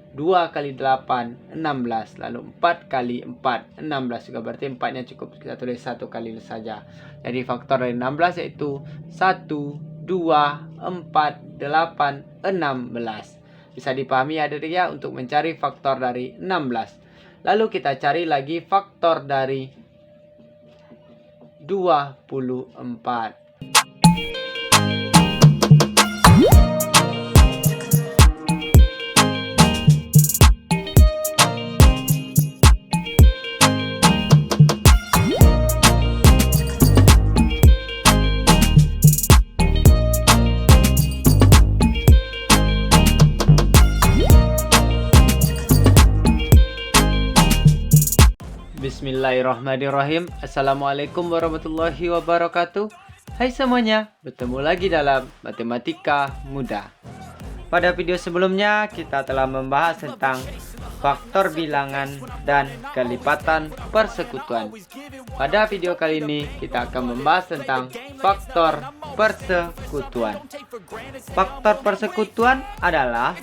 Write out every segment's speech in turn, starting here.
2 kali 8, 16. Lalu 4 kali 4, 16 juga. Berarti 4-nya cukup kita tulis 1 kali saja. Jadi faktor dari 16 yaitu 1, 2, 4, 8, 16. Bisa dipahami adik-adik ya untuk mencari faktor dari 16. Lalu kita cari lagi faktor dari 24. Bismillahirrahmanirrahim. Assalamualaikum warahmatullahi wabarakatuh. Hai semuanya, bertemu lagi dalam Matematika Mudah. Pada video sebelumnya kita telah membahas tentang faktor bilangan dan kelipatan persekutuan. Pada video kali ini kita akan membahas tentang faktor persekutuan. Faktor persekutuan adalah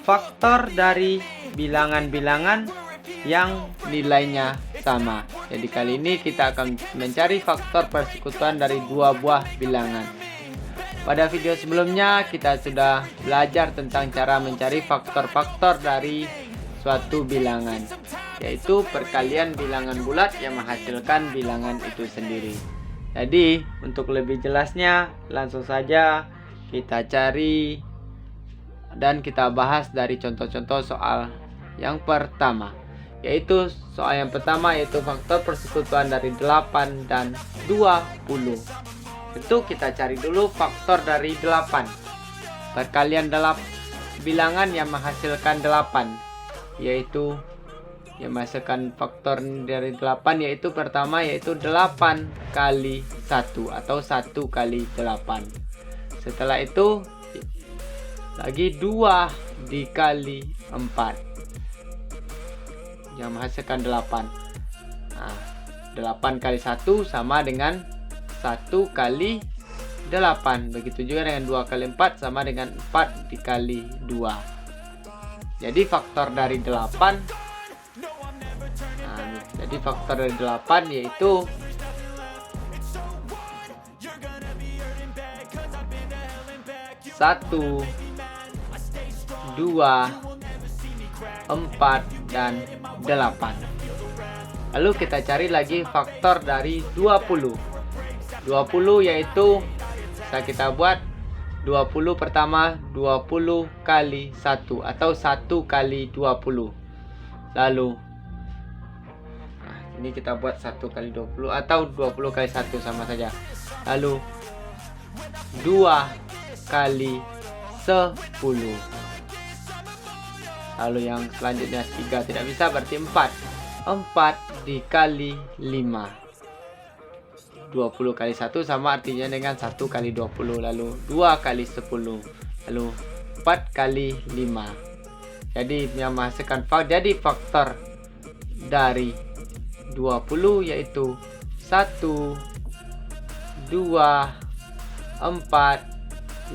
faktor dari bilangan-bilangan yang nilainya sama. Jadi kali ini kita akan mencari faktor persekutuan dari dua buah bilangan. Pada video sebelumnya kita sudah belajar tentang cara mencari faktor-faktor dari suatu bilangan, yaitu perkalian bilangan bulat yang menghasilkan bilangan itu sendiri. Jadi untuk lebih jelasnya langsung saja kita cari dan kita bahas dari contoh-contoh soal yang pertama. Yaitu soal yang pertama yaitu faktor persekutuan dari 8 dan 20. Itu kita cari dulu faktor dari 8. Perkalian bilangan yang menghasilkan 8, yaitu yang menghasilkan faktor dari 8 yaitu pertama yaitu 8 kali 1 atau 1 kali 8. Setelah itu lagi 2 dikali 4 yang menghasilkan 8. Nah, 8 kali 1 sama dengan 1 kali 8. Begitu juga dengan 2 kali 4 sama dengan 4 dikali 2. Jadi faktor dari 8. Jadi faktor dari 8 yaitu 1, 2, 4, dan 8. Lalu kita cari lagi faktor dari 20. 20 yaitu kita buat 20 pertama 20 kali 1 atau 1 kali 20. Lalu ini kita buat 1 kali 20 atau 20 kali 1 sama saja. Lalu 2 kali 10. Lalu yang selanjutnya 3 tidak bisa, berarti 4. 4 dikali 5. 20 kali 1 sama artinya dengan 1 kali 20. Lalu 2 kali 10. Lalu 4 kali 5. Jadi yang menghasilkan faktor dari 20 yaitu 1, 2, 4,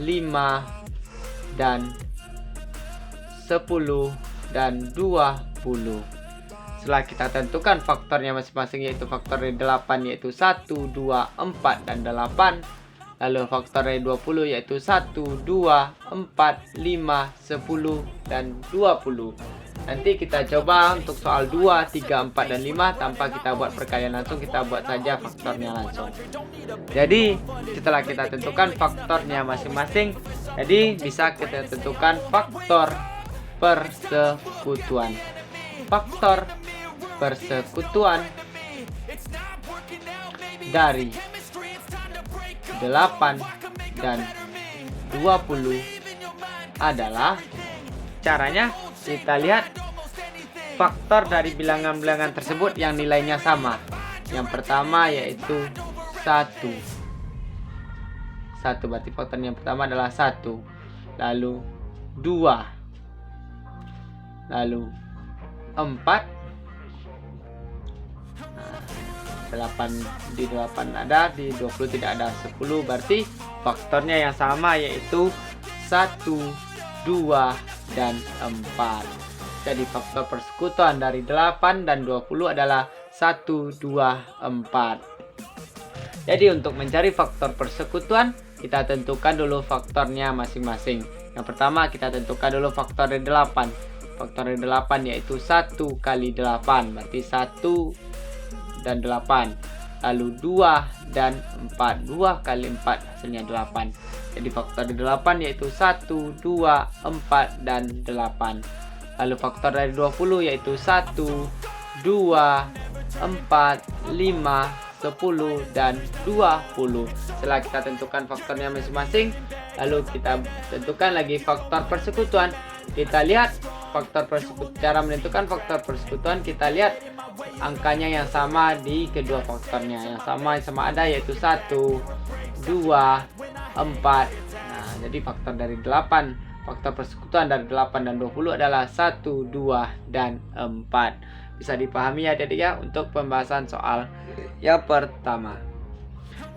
5, dan 10 dan 20. Setelah kita tentukan faktornya masing-masing yaitu faktor dari 8 yaitu 1, 2, 4, dan 8. Lalu faktor dari 20 yaitu 1, 2, 4, 5, 10, dan 20. Nanti kita coba untuk soal 2, 3, 4, dan 5 tanpa kita buat perkalian langsung, kita buat saja faktornya langsung. Jadi setelah kita tentukan faktornya masing-masing, jadi bisa kita tentukan faktor persekutuan. Faktor persekutuan dari 8 dan 20 adalah, caranya kita lihat faktor dari bilangan-bilangan tersebut yang nilainya sama. Yang pertama yaitu 1. 1 berarti faktor yang pertama adalah 1. Lalu 2. Lalu 4. 8 di 8 ada, di 20 tidak ada. 10 berarti faktornya yang sama yaitu 1, 2, dan 4. Jadi faktor persekutuan dari 8 dan 20 adalah 1, 2, 4. Jadi untuk mencari faktor persekutuan, kita tentukan dulu faktornya masing-masing. Yang pertama kita tentukan dulu faktor dari 8. Faktor dari 8 yaitu 1 kali 8, berarti 1 dan 8. Lalu 2 dan 4, 2 kali 4 hasilnya 8. Jadi faktor dari 8 yaitu 1, 2, 4, dan 8. Lalu faktor dari 20 yaitu 1, 2, 4, 5, 10, dan 20. Setelah kita tentukan faktornya masing-masing, lalu kita tentukan lagi faktor persekutuan. Kita lihat cara menentukan faktor persekutuan, kita lihat angkanya yang sama di kedua faktornya. Yang sama ada yaitu 1, 2, 4. Nah, jadi faktor dari 8, faktor persekutuan dari 8 dan 20 adalah 1, 2, dan 4. Bisa dipahami ya adik-adik ya untuk pembahasan soal yang pertama.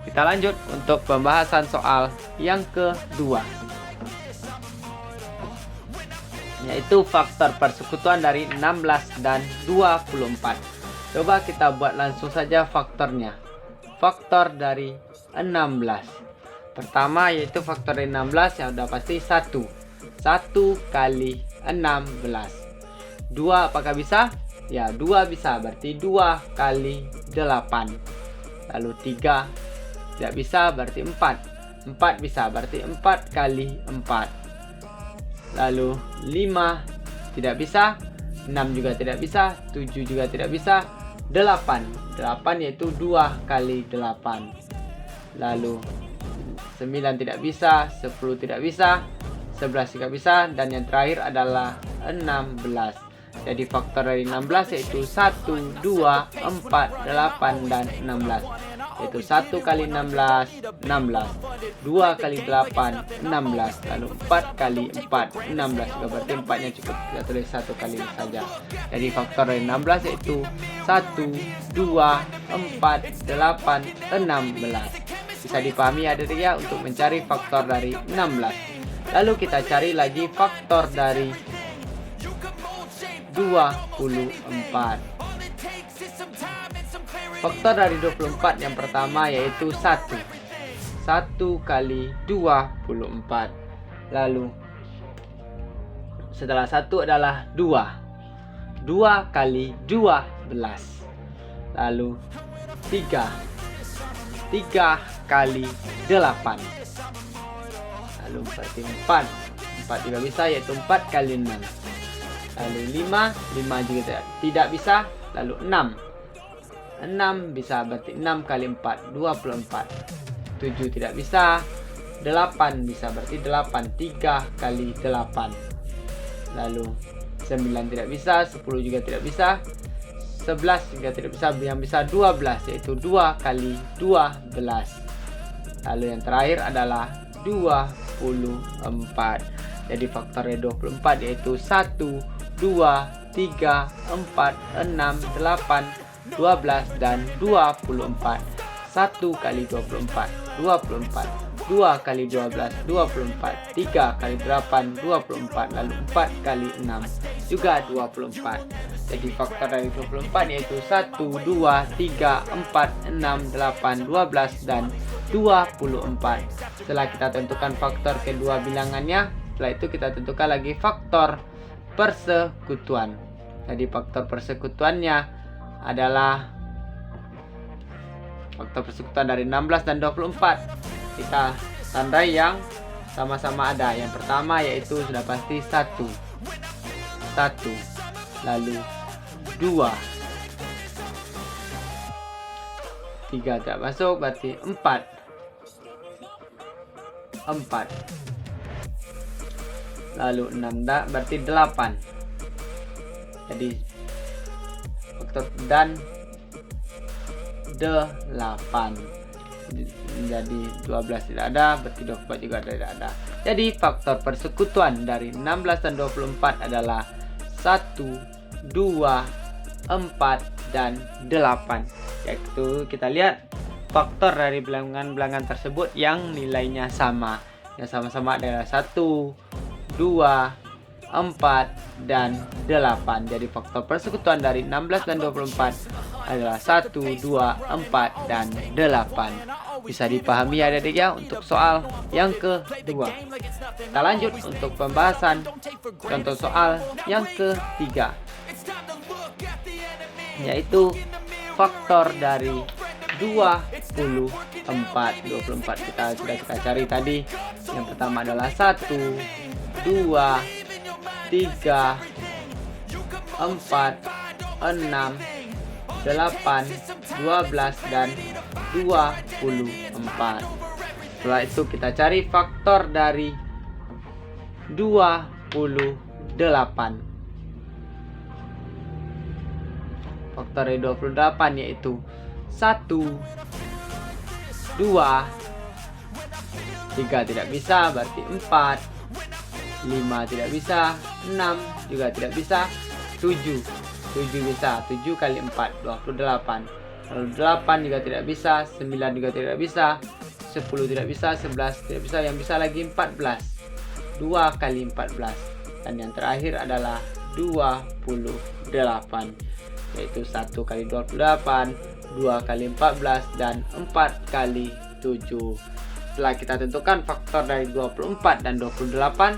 Kita lanjut untuk pembahasan soal yang kedua, yaitu faktor persekutuan dari 16 dan 24. Coba kita buat langsung saja faktornya. Faktor dari 16. Pertama yaitu faktor dari 16 yang udah pasti 1. 1 kali 16. 2 apakah bisa? Ya, 2 bisa, berarti 2 kali 8. Lalu 3 tidak bisa, berarti 4. 4 bisa, berarti 4 kali 4. Lalu 5 tidak bisa, 6 juga tidak bisa, 7 juga tidak bisa, 8 yaitu 2 kali 8. Lalu 9 tidak bisa, 10 tidak bisa, 11 tidak bisa, dan yang terakhir adalah 16. Jadi faktor dari 16 yaitu 1, 2, 4, 8, dan 16. Yaitu 1 kali 16, 16. 2 kali 8, 16. Lalu 4 kali 4, 16. Juga berarti 4-nya cukup. Kita tulis 1 kali saja. Jadi faktor dari 16 yaitu 1, 2, 4, 8, 16. Bisa dipahami adik-adik ya untuk mencari faktor dari 16. Lalu kita cari lagi faktor dari 24. Faktor dari 24 yang pertama yaitu 1. 1 kali 24. Lalu setelah 1 adalah 2. 2 kali 12. Lalu 3. 3 kali 8. Lalu berarti 4. 4 juga bisa yaitu 4 kali 6. Lalu 5 juga tidak bisa. Lalu 6 bisa, berarti 6 kali 4, 24. 7 tidak bisa. 8 bisa, berarti 8, 3 kali 8. Lalu 9 tidak bisa, 10 juga tidak bisa, 11 juga tidak bisa. Yang bisa 12 yaitu 2 kali 12. Lalu yang terakhir adalah 24. Jadi faktornya 24 yaitu 1, 2, 3, 4, 6, 8, 12, dan 24. 1 kali 24, 24. 2 kali 12, 24. 3 kali 8, 24. Lalu 4 kali 6 juga 24. Jadi faktor dari 24 yaitu 1, 2, 3, 4, 6, 8, 12, dan 24. Setelah kita tentukan faktor kedua bilangannya, setelah itu kita tentukan lagi faktor persekutuan. Jadi faktor persekutuannya adalah faktor persekutuan dari 16 dan 24. Kita tandai yang sama-sama ada. Yang pertama yaitu sudah pasti 1. Lalu 2. 3 tidak masuk, berarti 4. Lalu 6 berarti 8. Jadi faktor dan 8. Jadi 12 tidak ada, berarti 24 juga tidak ada. Jadi faktor persekutuan dari 16 dan 24 adalah 1, 2, 4, dan 8. Yaitu kita lihat faktor dari bilangan-bilangan tersebut yang nilainya sama. Yang sama-sama adalah 1, 2, 4, dan 8. Jadi faktor persekutuan dari 16 dan 24 adalah 1, 2, 4, dan 8. Bisa dipahami ya adik-adik ya untuk soal yang kedua. Kita lanjut untuk pembahasan contoh soal yang ketiga, yaitu faktor dari 24. Kita sudah cari tadi. Yang pertama adalah 1, 2, 3, 4, 6, 8, 12, dan 24. Setelah itu kita cari faktor dari 28. Faktor dari 28 yaitu 1, 2, 3 tidak bisa, berarti 4, 5 tidak bisa, 6 juga tidak bisa, 7 bisa, 7 kali 4, 28. Lalu 8 juga tidak bisa, 9 juga tidak bisa, 10 tidak bisa, 11 tidak bisa, yang bisa lagi 14. 2 kali 14. Dan yang terakhir adalah 28, yaitu 1 kali 28, 2 kali 14, dan 4 kali 7. Setelah kita tentukan faktor dari 24 dan 28,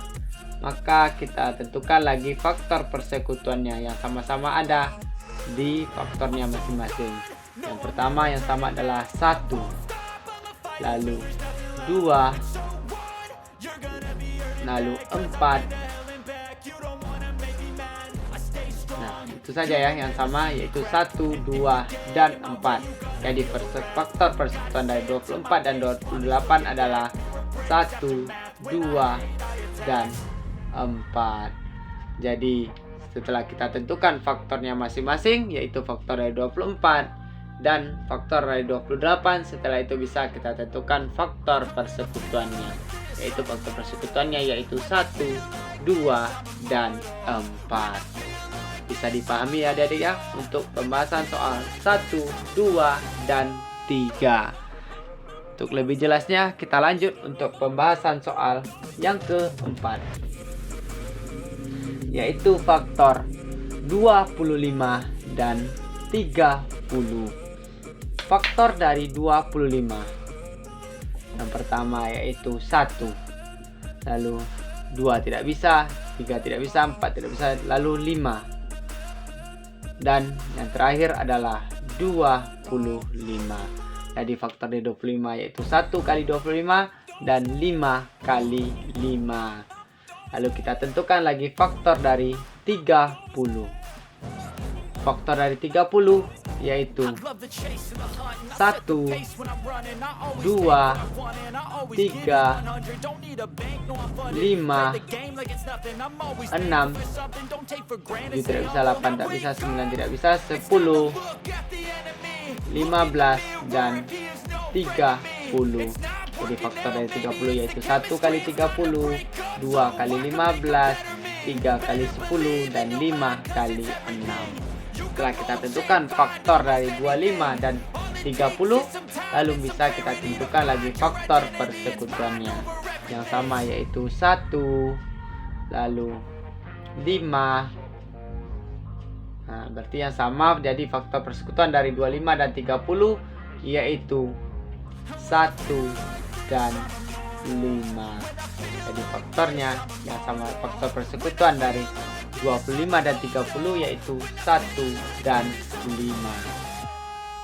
maka kita tentukan lagi faktor persekutuannya yang sama-sama ada di faktornya masing-masing. Yang pertama yang sama adalah 1, lalu 2, lalu 4. Nah, itu saja ya yang sama, yaitu 1, 2, dan 4. Jadi faktor persekutuan dari 24 dan 28 adalah 1, 2, dan 4. Jadi setelah kita tentukan faktornya masing-masing, yaitu faktor dari 24 dan faktor dari 28, setelah itu bisa kita tentukan faktor persekutuannya, yaitu faktor persekutuannya yaitu 1, 2, dan 4. Bisa dipahami ya adik-adik ya untuk pembahasan soal 1, 2, dan 3. Untuk lebih jelasnya kita lanjut untuk pembahasan soal yang keempat, yaitu faktor 25 dan 30. Faktor dari 25. Yang pertama yaitu 1. Lalu 2 tidak bisa, 3 tidak bisa, 4 tidak bisa, lalu 5. Dan yang terakhir adalah 25. Jadi faktor dari 25 yaitu 1 kali 25 dan 5 kali 5. Lalu kita tentukan lagi faktor dari 30. Faktor dari 30 yaitu 1, 2, 3, 5, 6, 7 tidak bisa, 8 tak bisa, 9 tidak bisa, 10, 15, dan 30. Jadi faktor dari 30 yaitu 1 kali 30, 2 kali 15, 3 kali 10, dan 5 kali 6. Setelah kita tentukan faktor dari 25 dan 30, lalu bisa kita tentukan lagi faktor persekutuannya yang sama, yaitu 1, lalu 5. Nah, berarti yang sama, jadi faktor persekutuan dari 25 dan 30 yaitu 1 dan 5. Jadi faktornya yang sama, faktor persekutuan dari 25 dan 30 yaitu 1 dan 5.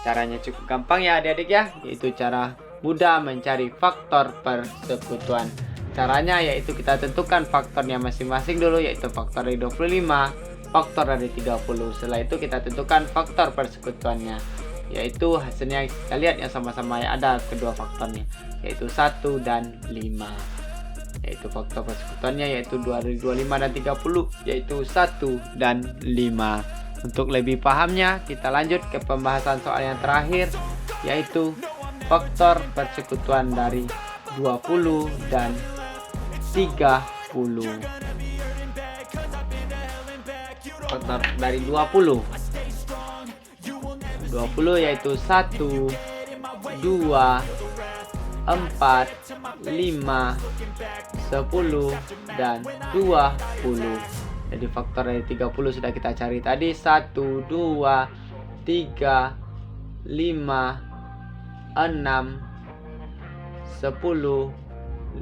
Caranya cukup gampang ya adik-adik ya, yaitu cara mudah mencari faktor persekutuan. Caranya yaitu kita tentukan faktornya masing-masing dulu, yaitu faktor dari 25, faktor dari 30. Setelah itu kita tentukan faktor persekutuannya, yaitu hasilnya kita lihat yang sama-sama yang ada kedua faktornya, yaitu 1 dan 5. Yaitu faktor persekutuannya yaitu 25 dan 30 yaitu 1 dan 5. Untuk lebih pahamnya kita lanjut ke pembahasan soal yang terakhir, yaitu faktor persekutuan dari 20 dan 30. Faktor dari 20 yaitu 1, 2, 4, 5, 10, dan 20. Jadi faktor dari 30 sudah kita cari tadi, 1, 2, 3, 5, 6, 10,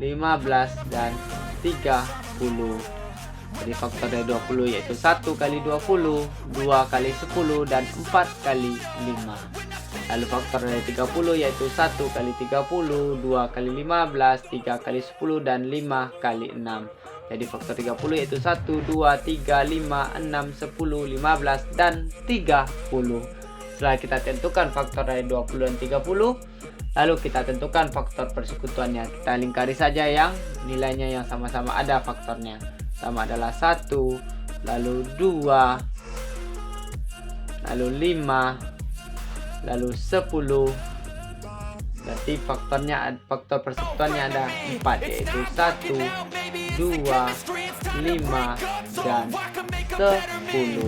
15, dan 30. Jadi faktor dari 20 yaitu 1 kali 20, 2 kali 10, dan 4 kali 5. Lalu faktor dari 30 yaitu 1 kali 30, 2 kali 15, 3 kali 10, dan 5 kali 6. Jadi faktor 30 yaitu 1, 2, 3, 5, 6, 10, 15, dan 30. Setelah kita tentukan faktor dari 20 dan 30, lalu kita tentukan faktor persekutuannya. Kita lingkari saja yang nilainya yang sama-sama ada faktornya. Sama adalah 1, lalu 2, lalu 5, lalu 10. Berarti faktor persekutuannya ada 4, yaitu 1, 2, 5, dan 10.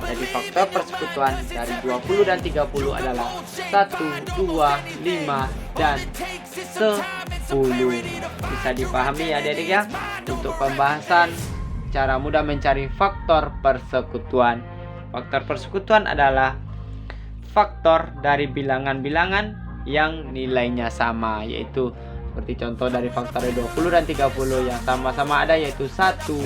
Jadi faktor persekutuan dari 20 dan 30 adalah 1, 2, 5, dan 10. Bisa dipahami ya adik-adik ya, untuk pembahasan cara mudah mencari faktor persekutuan. Faktor persekutuan adalah faktor dari bilangan-bilangan yang nilainya sama, yaitu seperti contoh dari faktor 20 dan 30 yang sama-sama ada, yaitu 1,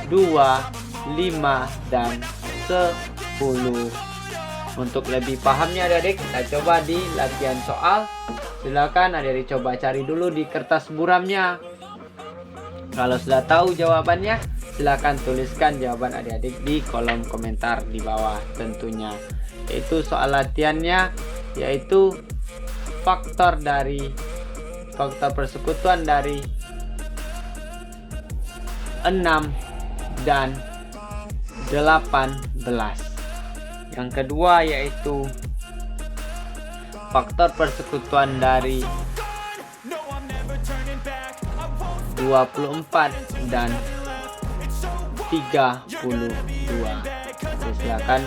2, 5, dan 10. Untuk lebih pahamnya adik-adik, kita coba di latihan soal. Silakan adik-adik coba cari dulu di kertas buramnya. Kalau sudah tahu jawabannya, silakan tuliskan jawaban adik-adik di kolom komentar di bawah tentunya. Itu soal latihannya, yaitu faktor persekutuan dari 6 dan 18. Yang kedua yaitu faktor persekutuan dari 24 dan 32. Jadi silakan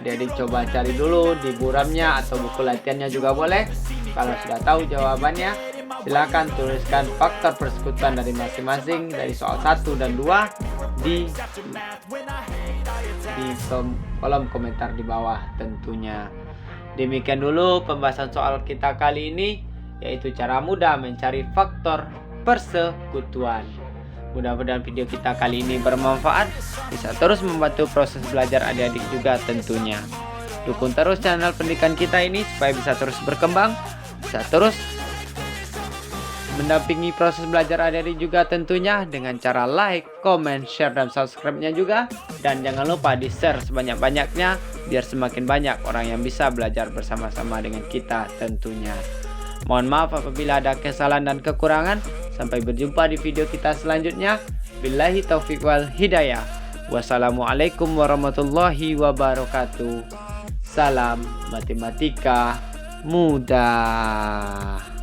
adik-adik coba cari dulu di buramnya atau buku latihannya juga boleh. Kalau sudah tahu jawabannya, silakan tuliskan faktor persekutuan dari masing-masing dari soal 1 dan 2 di kolom komentar di bawah tentunya. Demikian dulu pembahasan soal kita kali ini, yaitu cara mudah mencari faktor persekutuan. Mudah-mudahan video kita kali ini bermanfaat, bisa terus membantu proses belajar adik-adik juga tentunya. Dukung terus channel pendidikan kita ini supaya bisa terus berkembang, bisa terus mendampingi proses belajar adik-adik juga tentunya dengan cara like, comment, share, dan subscribe-nya juga. Dan jangan lupa di-share sebanyak-banyaknya biar semakin banyak orang yang bisa belajar bersama-sama dengan kita tentunya. Mohon maaf apabila ada kesalahan dan kekurangan. Sampai berjumpa di video kita selanjutnya. Billahi taufiq wal hidayah. Wassalamualaikum warahmatullahi wabarakatuh. Salam matematika mudah.